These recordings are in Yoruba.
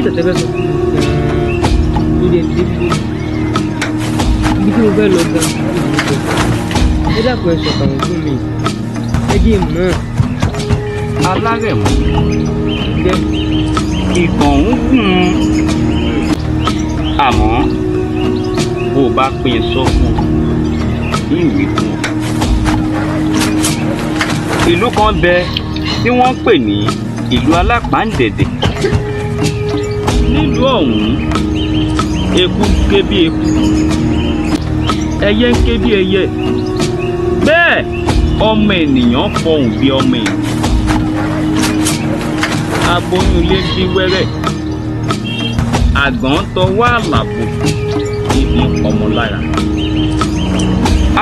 tẹ̀tẹ̀ fẹ́ sọ fún mi ilé ìdílé ibi tí mo fẹ́ lọ gan ẹ dákun ẹ sọ̀tàn fún mi ẹ jí mọ́. Alárẹ̀mú jẹ́ ìtàn ń gùn àmọ́ bó o bá pín in sọ fún ní ìwé fún ọ. Ìlú kan bẹ tí wọ́n pè ní ìlú alápàǹdẹ̀dẹ̀. Nílùú ọ̀hún eku ń ké bí eku, ẹyẹ ń ké bí ẹyẹ, bẹ́ẹ̀ ọmọ ènìyàn fọhùn bí ọmọ ènìyàn. Aboyún ilé ń bí wẹ́rẹ́, àgàn tọwọ́ àlàbò ibi ọmọ lára.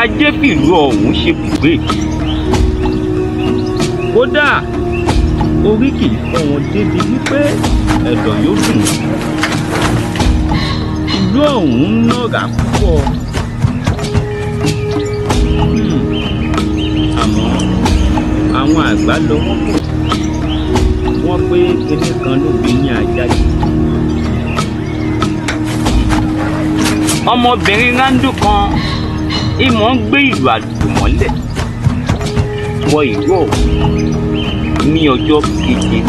Ajé fìlú ọ̀hún ṣe bùgbé. Kódà orí kì í fọ́ wọn débi wípé ẹ̀dọ̀ yóò dùn. Ìlú ọ̀hún ń nàgà púpọ̀. Àmọ́ àwọn àgbà lọ wọ́n pọ̀. Wọ́n pé kinní kan ló bí ní ajá yìí. Ọmọbìnrin rándù kan ìmọ̀ ń gbé ìlú àlùmọ́lẹ̀ wọ ìlú ọ̀hún ní ọjọ́ keje.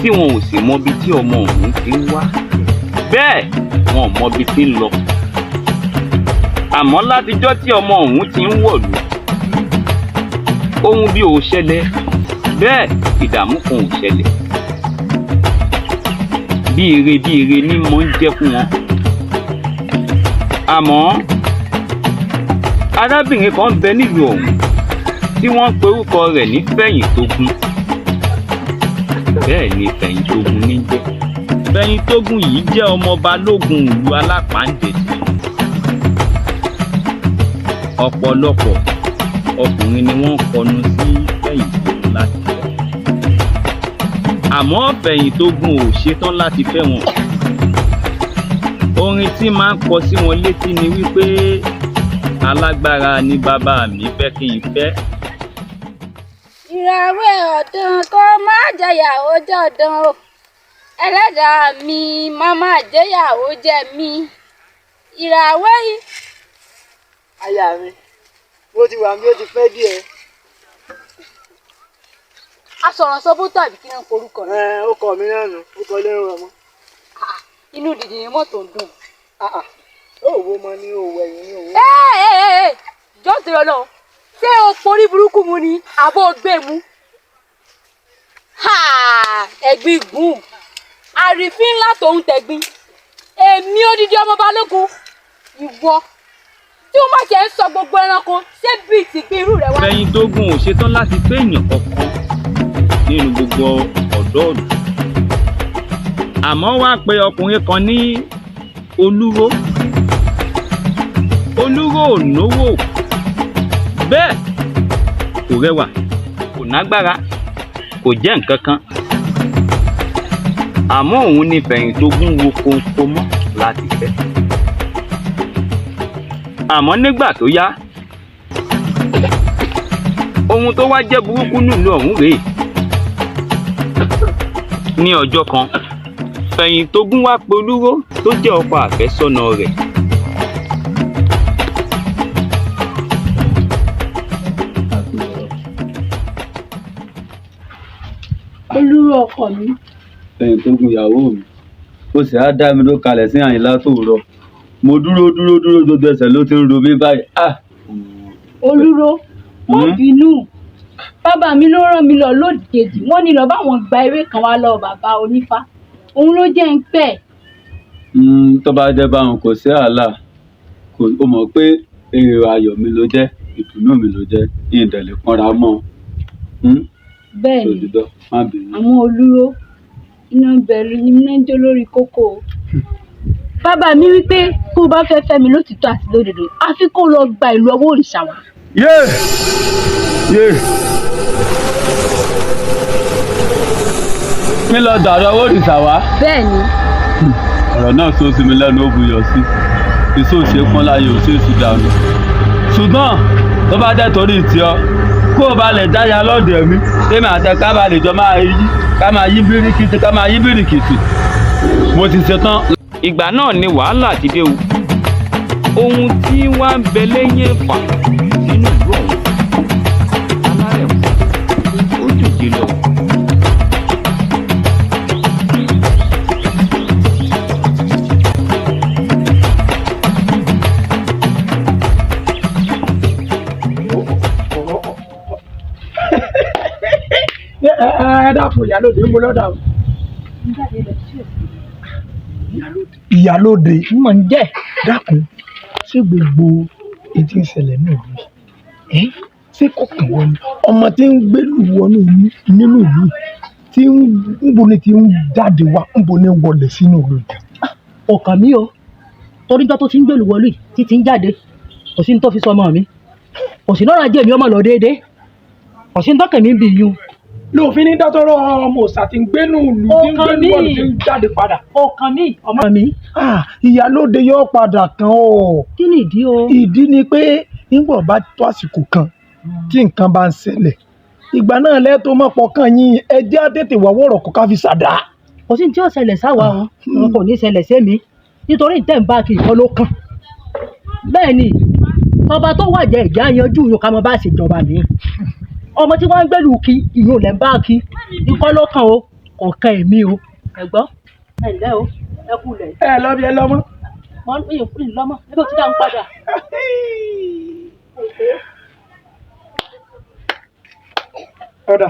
Tí wọn ò sì mọbi tí ọmọ ọ̀hún ti ń wá, bẹ́ẹ̀ wọn ò mọbi tí ń lọ. Àmọ́ látijọ́ tí ọmọ ọ̀hún ti ń wọ̀lú, ohun bí ò ṣẹlẹ̀, bẹ́ẹ̀ ìdààmú kan ò ṣẹlẹ̀. Bí ire ní mọ́ ń jẹ́ fún wọn. Àmọ́ arábìnrin kan bẹ nílùú ọ̀hún tí wọ́n ń pe orúkọ rẹ̀ ní Fẹ̀yìntógún. Bẹ́ẹ̀ ni Fẹ̀yìntógún ní jẹ́. Fẹ̀yìntógún yìí jẹ́ ọmọ balógun ìlú alápàǹdẹ̀dẹ̀. Ọ̀pọ̀lọpọ̀ ọkùnrin ni wọ́n kọnu sí Fẹ̀yìntógún láti fẹ́. Àmọ́ Fẹ̀yìntógún ò ṣetán láti fẹ́ wọn. Orin tí máa ń kọ sí wọn létí ni wípé alágbára ni bàbá mi fẹ́ kí n fẹ́. Ìràwé ọ̀dàn kó má jẹyàwó jọ̀dàn o. Ẹlẹ́dàá mi má má jẹyàwó jẹ mí. Ìràwé yìí. Aya mi, mo ti wà mí ó ti pẹ́ díẹ̀. Asọ̀rọ̀sọ bó tàbí kí wọ́n forúkọ rẹ̀. Ó kọ mi náà nù, ó kọ lẹ́rù ọmọ. Inú dìdì ni mọ́tò ń dùn. Ó wo mọ ní òwò ẹ̀yìn ní òwò. Jọ́ ti rọ náà. Ṣé o porí burúkú mu ni àbó gbé mu? Ẹ̀gbin gùn. Àrífín ńlá tòun tẹ̀gbin. Èmi odidi ọmọ balógun. Ìwọ. Tí wọ́n má ṣe ń sọ gbogbo ẹranko, ṣé bíi ti gbé irú rẹ̀ wá? Fẹ̀yìntógún ò ṣetán láti fẹ́ èèyàn kankan nínú gbogbo ọ̀dọ́ ìlú. Àmọ́ wá pe ọkùnrin kan ní Olúró. Olúró ò náwó. Bẹ́ẹ̀ kò rẹwà, kò nágbára, kò jẹ́ nǹkan kan. Àmọ́ òun ni Fẹ̀yìntógún wo kónkó mọ́ láti fẹ́. Àmọ́ nígbà tó yá, ohun tó wá jẹ́ burúkú nílùú ọ̀hún rèé. Ní ọjọ́ kan, Fẹ̀yìntógún wá pe Olúró tó jẹ́ ọkọ àfẹ́sọ́nà rẹ̀. Olúró ọkọ mi. Fẹ̀yìntógún ìyàwó mi, ó sì á dá mi ló kalẹ̀ sí àyìnlá tòórọ́. Mo dúró gbogbo ẹsẹ̀ ló ti ń ro mí báyìí. Olúró, má bínú. Bàbá mi ló rán mi lọ lódì kejì. Wọ́n ní lọ báwọn gba ewé kan wá lọ bàbá onífá. Òun ló jẹ́ ń pẹ́. Tó bá jẹ́ báwọn kò sí àhàlà. Ó mọ̀ pé èrò ayọ̀ mi ló jẹ́, ìdùnnú mi ló jẹ́, ìdẹ̀lẹ̀ kanra mọ́. Bẹ́ẹ̀ni, Òdìdọ́, má bínú. àmọ́ Olúró, iná bẹ̀rù ni iná jó lórí kókó. Bàbá mi wípé kó bá fẹ́ fẹ́ mi lótìtọ́ àti lódodo àfi kó lọ gba ìlú ọwọ́ òrìṣà wa. yé kí lọ dàrú owó òrìṣà wá. Bẹ́ẹ̀ni. ọ̀rọ̀ náà tó sí mi lẹ́nu ó buyọ̀ sí èso òṣè pọ́n láyé òṣè èṣù dànù ṣùgbọ́n tó bá jẹ́ torí ìtì ọ kó o bá lè dáya lọ́dẹ̀ mi tèmi àtẹ ká bá lè jọ máa yí bíríkìtì mo ti ṣetán. ìgbà náà ni wàhálà ti dé o ohun tí wàá ń bẹ lẹ́yìn ẹ̀fà nínú ìlú ọ̀hún alárẹ̀mú ó dìde lọ. ẹ dákun ìyálóde ń bọ lọ́dà o. ìyálóde mọ̀ ń jẹ́ dákun ṣé gbogbo etí ń ṣẹlẹ̀ náà rí ṣé kò kàn wọ́n ni ọmọ tí ń gbélú wọnú nínú ìlú tí ń bo ni ti ń jáde wá ń bo ni wọlé sínú ìlú. ọkàn mi o torí tó ti ń gbèlú wọlé tí ti ń jáde kò sí ní tó fi sọ ọmọ mi kò sí lọ́rọ̀ ajé mi ọmọ lọ déédéé kò sí ní tọ́kẹ̀ mi ń bì yún. lófin ní dátọ́rọ́ ọmọ òòsà tí ń gbénú ìlú tí ń gbénú wọlé tí ń jáde padà. ọkàn mi ọmọ mi. ìyálóde yóò padà kan o. kí ni ìdí o. ìdí ni pé nígbà bá tó àsìkò kan tí nǹkan bá ń ṣẹlẹ̀ ìgbà náà lẹ́tọ́ mọ́ pọ̀kàn yín ẹjẹ́ àtètè wà wọ̀rọ̀ kó ká fi ṣàdá. kò sí ní tí ó ṣẹlẹ̀ sáwa o kò ní ṣẹlẹ̀ sí mi nítorí ìtẹ̀ǹbá kì í kọ́ ló kàn. bẹ́ẹ̀ ni ọba tó wàjẹ́ ìjà yanjú yóò ká mọ bá ṣèjọba mi ọmọ tí wọ́n ń gbẹ́lú kí ìyóò lẹ́ ń bá kí ikọ́ ló kàn o kò kan èmi o ẹ̀gbọ́n ẹ ǹlẹ́ o ẹ kú lẹ̀. ẹ lọ bí ẹ lọ mọ. mo ń yìn fún ìlọmọ ẹgbẹ́ òtí dá ń padà. ọ̀dà.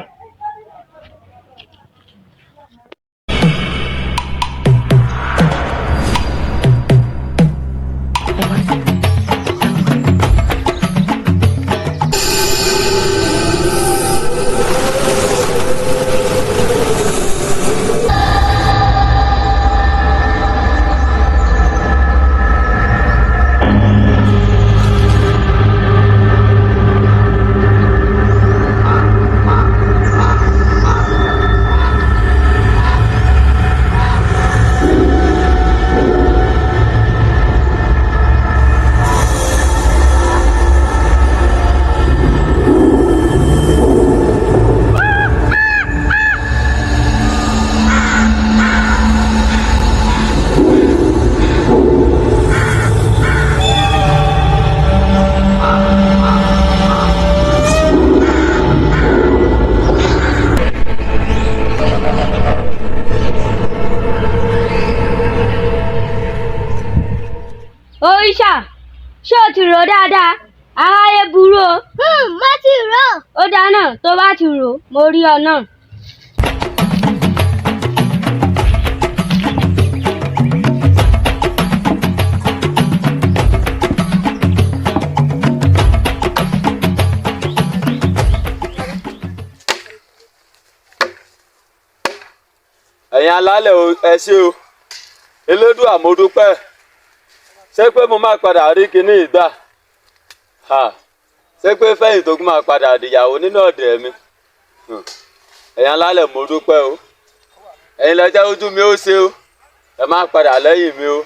Òrìṣà ṣé o ti rò dáadáa aráyé burú o. Má ti rò. Ó dáná tó bá ti rò mo rí ọ náà. ẹ̀yin alálẹ̀ ẹ ṣé o Elédùà mo dúpẹ́ ṣé pé mo máa padà rí kinní ìgbà ṣé pé fẹ́yìn tó máa padà dìyàwó nínú ọ̀dẹ̀ mi ẹ̀yin alálẹ̀ mo dúpẹ́ o ẹ̀yin lọ́jọ́ ojú mi ó ṣe o ẹ má padà lẹ́yìn mi o.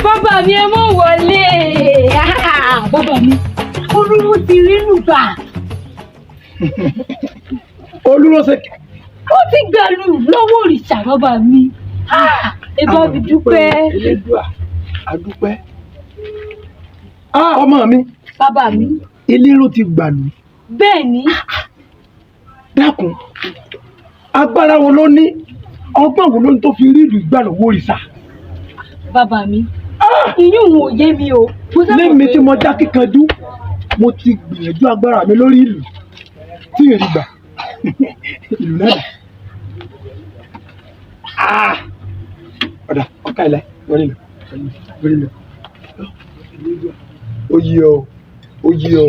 Bàbá mi ẹ mọ̀ wọlé. bàbá mi olúwo ti rí nùgbà. olúwo ṣe. Ó ti gbàlù lọ́wọ́ òrìṣà bàbá mi. Ẹ bá mi dúpẹ́. Elédùà àdúpẹ́. ọmọ mi. Bàbá mi. elérò ti gbàlù. Bẹ́ẹ̀ ni. dákun agbára wo ló ní ọgbọ́n wo ló ní tó fi rí ìlú ìgbà lọ́wọ́ òrìṣà. Bàbá mi. Iyún òun ò yé mi o. Lémi tí mo já kíkanjú mo ti gbìyànjú agbára mi lórí ìlú tí ìrìn gbà ìlú náà. ọ̀dà ọ̀ka ilẹ̀ wọlé lọ. yí ọ ó yí ọ.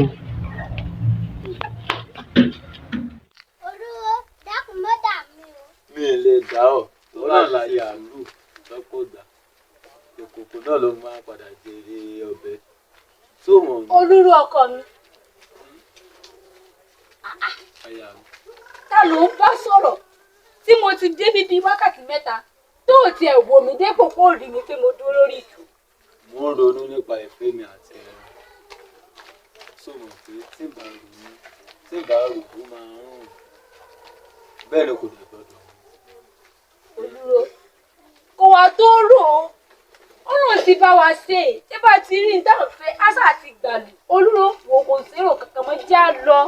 Olúwo dákun mọ́ dà mí o. mi ì lè dá ọ òun náà láyé àlù lọ́pọ̀ gbà ìkòkò náà ló máa padà jèrè ọbẹ̀ tó mọ̀ ní. olúru ọkọ mi àyà mi. ta ló ń bá sọ̀rọ̀ tí mo ti dé bíbí wákàtí mẹ́ta tó ò tiẹ̀ wò mí dépò kó rí mi pé mo dúró lórí ìtù. mo ń ronú nípa ìfẹ́ mi àti ẹran tó mọ̀ pé tí ìbá rò ó máa ń rùn bẹ́ẹ̀ ni kò dẹ̀ gbọ́dọ̀. olúro kò wá tó rò ó ọ̀run ti bá wa ṣe é tí bá ti rí ní táwọn fẹ́ àṣà àti gbàlù olúro wò kò sérò kankan mọ́ já lọ.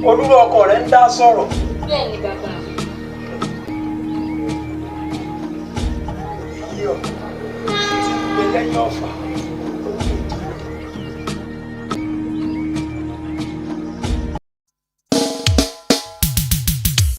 olúwa ọkọ rẹ ń dá sọ̀rọ̀. bẹ́ẹ̀ ni bàbá mi. yí ọ tí ń gbé lẹ́yìn ọ̀fà